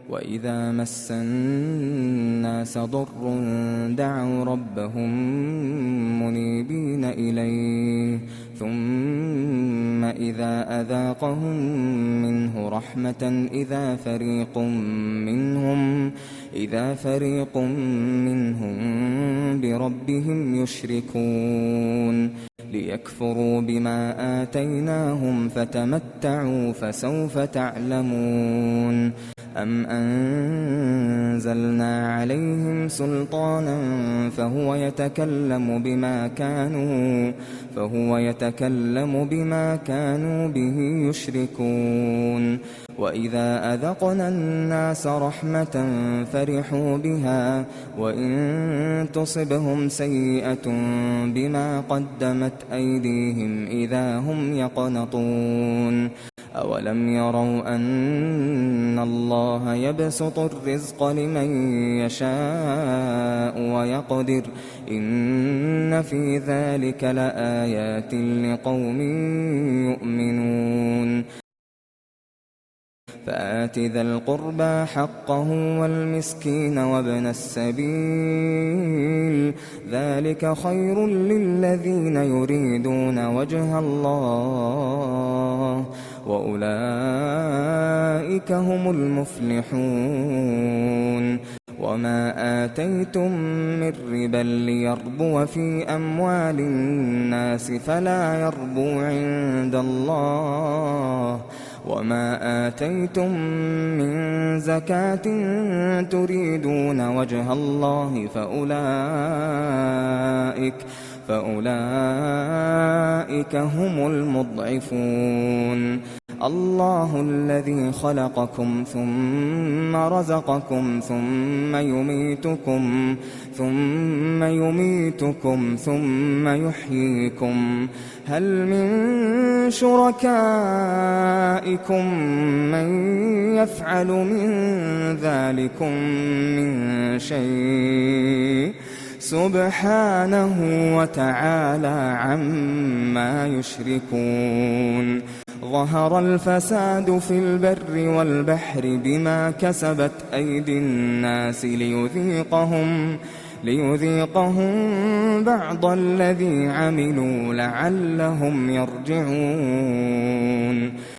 وإذا مس الناس ضر دعوا ربهم منيبين إليه ثم إذا أذاقهم منه رحمة إذا فريق منهم بربهم يشركون ليكفروا بما آتيناهم فتمتعوا فسوف تعلمون أم أنزلنا عليهم سلطانا فهو يتكلم بما كانوا به يشركون وإذا أذقنا الناس رحمة فرحوا بها وإن تصبهم سيئة بما قدمت أيديهم إذا هم يقنطون أولم يروا أن الله يبسط الرزق لمن يشاء ويقدر إن في ذلك لآيات لقوم يؤمنون فآت ذا القربى حقه والمسكين وابن السبيل ذلك خير للذين يريدون وجه الله وأولئك هم المفلحون وما آتيتم من ربا ليربو في أموال الناس فلا يربو عند الله وما آتيتم من زكاة تريدون وجه الله فأولئك هم المضعفون الله الذي خلقكم ثم رزقكم ثم يميتكم ثم يحييكم هل من شركائكم من يفعل من ذلكم من شيء سبحانه وتعالى عما يشركون ظهر الفساد في البر والبحر بما كسبت أيدي الناس ليذيقهم بعض الذي عملوا لعلهم يرجعون